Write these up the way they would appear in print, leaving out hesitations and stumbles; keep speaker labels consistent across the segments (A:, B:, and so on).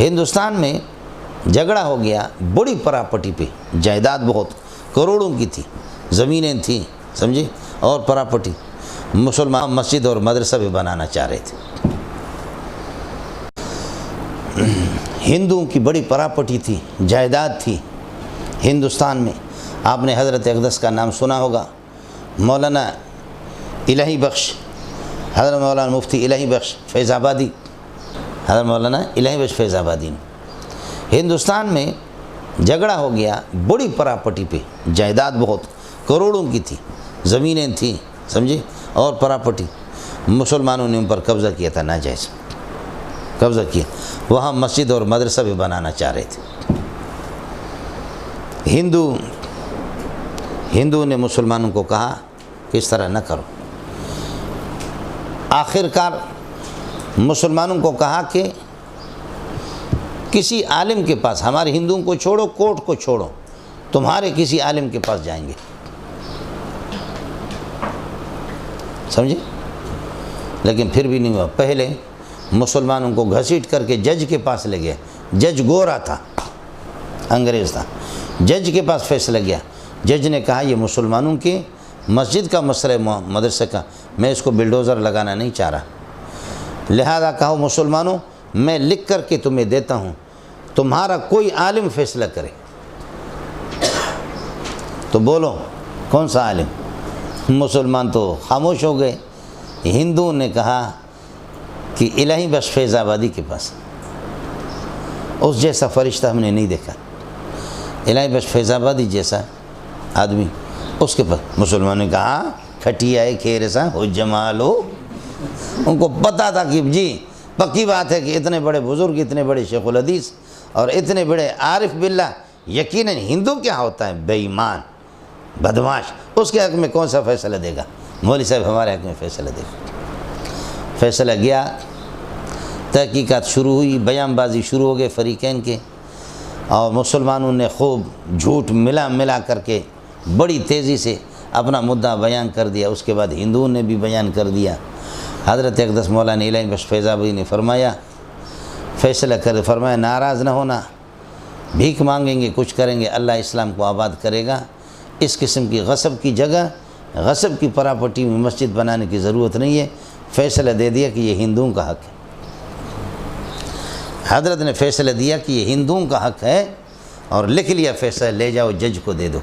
A: ہندوستان میں جھگڑا ہو گیا بڑی پراپرٹی پہ، جائیداد بہت کروڑوں کی تھی، زمینیں تھیں سمجھے، اور پراپرٹی مسلمان مسجد اور مدرسہ بھی بنانا چاہ رہے تھے۔ ہندوؤں کی بڑی پراپرٹی تھی، جائیداد تھی ہندوستان میں۔ آپ نے حضرت اقدس کا نام سنا ہوگا، مولانا الہی بخش، حضرت مولانا مفتی الہی بخش فیض آبادی، حضرت مولانا الہی بخش فیض آبادی نے ہندوستان میں جھگڑا ہو گیا بڑی پراپرٹی پہ، جائیداد بہت کروڑوں کی تھی، زمینیں تھیں سمجھے، اور پراپرٹی مسلمانوں نے ان پر قبضہ کیا تھا، ناجائز قبضہ کیا، وہاں مسجد اور مدرسہ بھی بنانا چاہ رہے تھے۔ ہندو نے مسلمانوں کو کہا کہ اس طرح نہ کرو۔ آخر کار مسلمانوں کو کہا کہ کسی عالم کے پاس، ہمارے ہندوؤں کو چھوڑو، کورٹ کو چھوڑو، تمہارے کسی عالم کے پاس جائیں گے، سمجھے؟ لیکن پھر بھی نہیں ہوا۔ پہلے مسلمانوں کو گھسیٹ کر کے جج کے پاس لے گیا، جج گورا تھا، انگریز تھا، جج کے پاس فیصلہ گیا۔ جج نے کہا یہ مسلمانوں کی مسجد کا مسئلہ مدرسے کا، میں اس کو بلڈوزر لگانا نہیں چاہ رہا، لہذا کہو مسلمانوں میں لکھ کر کے تمہیں دیتا ہوں، تمہارا کوئی عالم فیصلہ کرے تو بولو کون سا عالم۔ مسلمان تو خاموش ہو گئے۔ ہندوؤں نے کہا کہ الہی بخش فیض آبادی کے پاس، اس جیسا فرشتہ ہم نے نہیں دیکھا، الہی بخش فیض آبادی جیسا آدمی اس کے پاس۔ مسلمانوں نے کہا کھٹیا ہے کھیر سا ہو جمال ہو۔ ان کو پتہ تھا کہ جی پکی بات ہے کہ اتنے بڑے بزرگ، اتنے بڑے شیخ الحدیث اور اتنے بڑے عارف باللہ، یقیناً ہندو کیا ہوتا ہے بے ایمان بدماش، اس کے حق میں کون سا فیصلہ دے گا؟ مولوی صاحب ہمارے حق میں فیصلہ دے گا۔ فیصلہ گیا، تحقیقات شروع ہوئی، بیان بازی شروع ہو گئے فریقین کے، اور مسلمانوں نے خوب جھوٹ ملا کر کے بڑی تیزی سے اپنا مدعا بیان کر دیا۔ اس کے بعد ہندوؤں نے بھی بیان کر دیا۔ حضرت اقدس مولانا الہی بخش فیض آبادی نے فرمایا، فیصلہ کر فرمایا ناراض نہ ہونا، بھیک مانگیں گے کچھ کریں گے، اللہ اسلام کو آباد کرے گا۔ اس قسم کی غصب کی جگہ، غصب کی پراپرٹی میں مسجد بنانے کی ضرورت نہیں ہے۔ فیصلہ دے دیا کہ یہ ہندوؤں کا حق ہے۔ حضرت نے فیصلہ دیا کہ یہ ہندوؤں کا حق ہے، اور لکھ لیا فیصلہ، لے جاؤ جج کو دے دو۔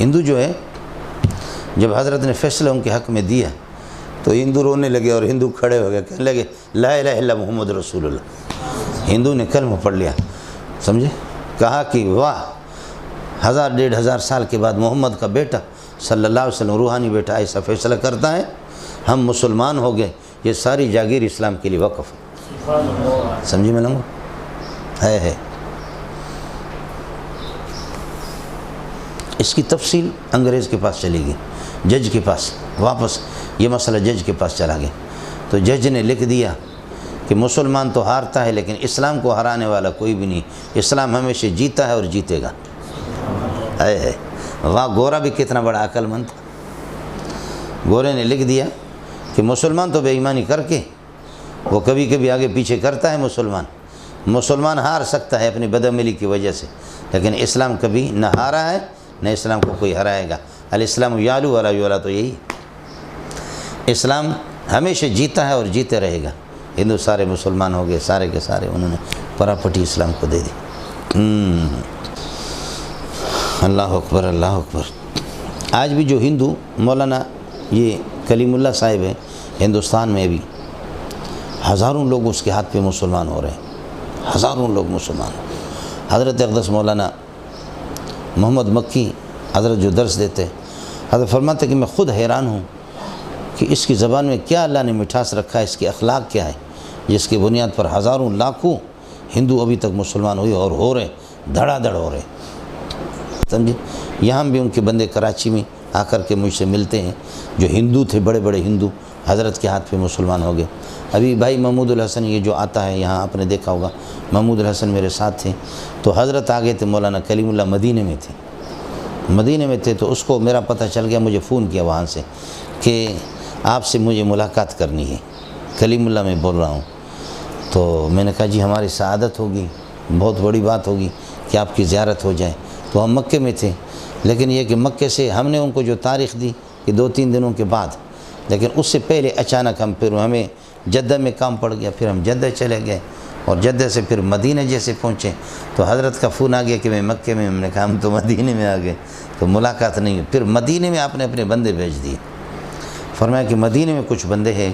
A: ہندو جو ہے، جب حضرت نے فیصلہ ان کے حق میں دیا تو ہندو رونے لگے، اور ہندو کھڑے ہو گئے، کہنے لگے لا الہ الا محمد رسول اللہ۔ ہندو نے کلمہ پڑھ لیا، سمجھے، کہا کہ واہ، 1000-1500 سال کے بعد محمد کا بیٹا صلی اللہ علیہ وسلم، روحانی بیٹا ایسا فیصلہ کرتا ہے، ہم مسلمان ہو گئے، یہ ساری جاگیر اسلام کے لیے وقف ہے۔ سمجھے میں لوں ہے۔ اس کی تفصیل انگریز کے پاس چلی گئی، جج کے پاس، واپس یہ مسئلہ جج کے پاس چلا گیا، تو جج نے لکھ دیا کہ مسلمان تو ہارتا ہے لیکن اسلام کو ہرانے والا کوئی بھی نہیں، اسلام ہمیشہ جیتا ہے اور جیتے گا۔ ہے واہ، گورا بھی کتنا بڑا عقل مند تھا۔ گورے نے لکھ دیا کہ مسلمان تو بے ایمانی کر کے وہ کبھی کبھی آگے پیچھے کرتا ہے، مسلمان ہار سکتا ہے اپنی بدعملی کی وجہ سے، لیکن اسلام کبھی نہ ہارا ہے نہ اسلام کو کوئی ہرائے گا۔ الاسلام یعلو ولا یعلا، تو یہی اسلام ہمیشہ جیتا ہے اور جیتے رہے گا۔ ہندو سارے مسلمان ہو گئے، سارے کے سارے انہوں نے پراپرٹی اسلام کو دے دی۔ اللہ اکبر، اللہ اکبر۔ آج بھی جو ہندو، مولانا یہ کلیم اللہ صاحب ہیں، ہندوستان میں بھی ہزاروں لوگ اس کے ہاتھ پہ مسلمان ہو رہے ہیں، ہزاروں لوگ مسلمان۔ حضرت اقدس مولانا محمد مکی حضرت جو درس دیتے، حضرت فرماتے کہ میں خود حیران ہوں کہ اس کی زبان میں کیا اللہ نے مٹھاس رکھا ہے، اس کے اخلاق کیا ہے، جس کی بنیاد پر ہزاروں لاکھوں ہندو ابھی تک مسلمان ہوئے اور ہو رہے، دھڑا دھڑ ہو رہے، سمجھے۔ یہاں بھی ان کے بندے کراچی میں آ کر کے مجھ سے ملتے ہیں، جو ہندو تھے، بڑے بڑے ہندو، حضرت کے ہاتھ پہ مسلمان ہو گئے۔ ابھی بھائی محمود الحسن یہ جو آتا ہے یہاں، آپ نے دیکھا ہوگا، محمود الحسن میرے ساتھ تھے، تو حضرت آگے تھے، مولانا کلیم اللہ مدینے میں تھے، تو اس کو میرا پتہ چل گیا، مجھے فون کیا وہاں سے کہ کہ آپ سے مجھے ملاقات کرنی ہے، کلیم اللہ میں بول رہا ہوں۔ تو میں نے کہا جی ہماری سعادت ہوگی، بہت بڑی بات ہوگی کہ آپ کی زیارت ہو جائے۔ تو ہم مکے میں تھے، لیکن یہ کہ مکے سے ہم نے ان کو جو تاریخ دی کہ 2-3 دنوں کے بعد، لیکن اس سے پہلے اچانک ہمیں جدہ میں کام پڑ گیا، پھر ہم جدہ چلے گئے، اور جدہ سے پھر مدینہ جیسے پہنچے تو حضرت کا فون آ گیا کہ میں مکے میں، ہم نے کہا ہم تو مدینہ میں آ گئے، تو ملاقات نہیں ہوئی۔ پھر مدینہ میں آپ نے اپنے بندے بھیج دیے، فرمایا کہ مدینہ میں کچھ بندے ہیں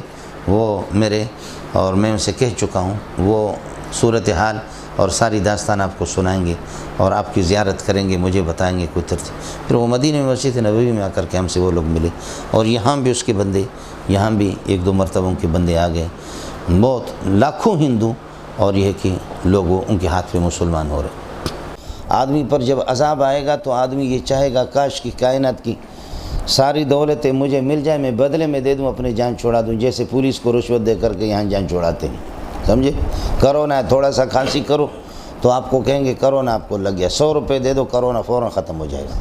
A: وہ میرے، اور میں ان سے کہہ چکا ہوں، وہ صورتحال اور ساری داستان آپ کو سنائیں گے اور آپ کی زیارت کریں گے، مجھے بتائیں گے کوئی ترتیب۔ پھر وہ مدینہ میں مسجد نبوی میں آ کر کے ہم سے وہ لوگ ملے، اور یہاں بھی اس کے بندے، یہاں بھی 1-2 مرتبہ ان کے بندے آ گئے، بہت لاکھوں ہندو، اور یہ کہ لوگ ان کے ہاتھ پہ مسلمان ہو رہے۔ آدمی پر جب عذاب آئے گا تو آدمی یہ چاہے گا کاش کی کائنات کی ساری دولتیں مجھے مل جائے، میں بدلے میں دے دوں، اپنے جان چھوڑا دوں، جیسے پولیس کو رشوت دے کر کے یہاں جان چھوڑاتے ہیں، سمجھے؟ کرونا ہے، تھوڑا سا کھانسی کرو تو آپ کو کہیں گے کرونا آپ کو لگ گیا، 100 روپے دے دو، کرونا فوراً ختم ہو جائے گا۔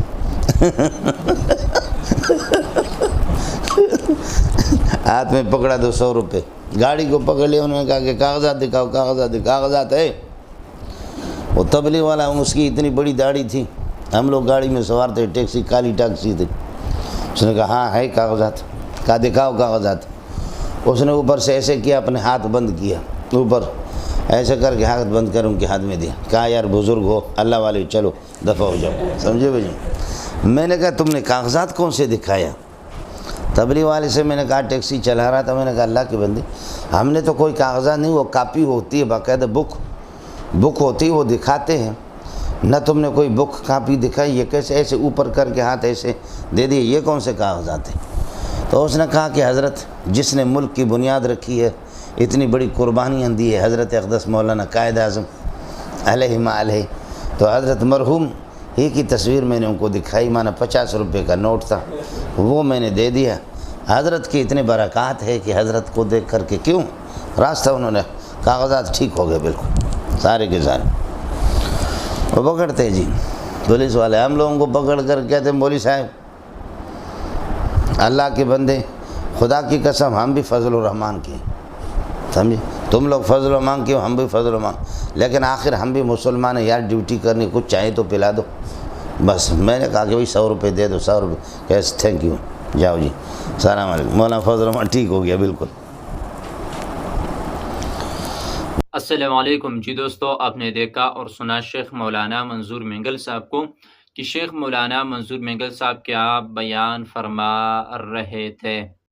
A: ہاتھ میں پکڑا دو 100 روپے، گاڑی کو پکڑ لیا، انہوں نے کہا کہ کاغذات دکھاؤ، کاغذات ہے۔ وہ تبلیغ والا، اس کی اتنی بڑی داڑھی تھی، ہم لوگ گاڑی میں سوار تھے، ٹیکسی کالی ٹیکسی تھی، اس نے کہا ہاں ہے کاغذات، کہا دکھاؤ کاغذات۔ اس نے اوپر سے ایسے کیا، اپنے ہاتھ بند کیا، اوپر ایسے کر کے ہاتھ بند کر ان کے ہاتھ میں دیا، کہا یار بزرگ ہو، اللہ والے، چلو دفع ہو جاؤ، سمجھے بھائی؟ میں نے کہا تم نے کاغذات کون سے دکھایا؟ تبلیغ والے سے میں نے کہا ٹیکسی چلا رہا تھا، میں نے کہا اللہ کے بندے ہم نے تو کوئی کاغذات نہیں، وہ کاپی ہوتی ہے باقاعدہ، بک ہوتی ہے، وہ دکھاتے ہیں، نہ تم نے کوئی بک کاپی دکھائی، یہ کیسے ایسے اوپر کر کے ہاتھ ایسے دے دیے، یہ کون سے کاغذات ہیں؟ تو اس نے کہا کہ حضرت جس نے ملک کی بنیاد رکھی ہے، اتنی بڑی قربانیاں دی ہے، حضرت اقدس مولانا قائد اعظم علیہ ما علیہ، تو حضرت مرحوم ہی کی تصویر میں نے ان کو دکھائی، مانا 50 روپے کا نوٹ تھا، وہ میں نے دے دیا۔ حضرت کی اتنے برکات ہے کہ حضرت کو دیکھ کر کے کیوں راستہ انہوں نے، کاغذات ٹھیک ہو گئے بالکل سارے کے سارے۔ وہ پکڑتے جی پولیس والے، ہم لوگوں کو پکڑ کر کہتے ہیں مولوی صاحب اللہ کے بندے، خدا کی قسم ہم بھی فضل الرحمان کے، سمجھے؟ تم لوگ فضل الرحمان کے ہو، ہم بھی فضل الرحمان، لیکن آخر ہم بھی مسلمان ہیں یار، ڈیوٹی کرنی، کچھ چاہے تو پلا دو بس۔ میں نے کہا کہ بھائی 100 روپے دے دو، 100 روپے، کیسے تھینک یو، جاؤ جی، السلام علیکم۔ مولانا فضل الرحمان ٹھیک ہو گیا بالکل۔
B: السلام علیکم جی دوستو، آپ نے دیکھا اور سنا شیخ مولانا منظور مینگل صاحب کو، کہ شیخ مولانا منظور مینگل صاحب کیا بیان فرما رہے تھے۔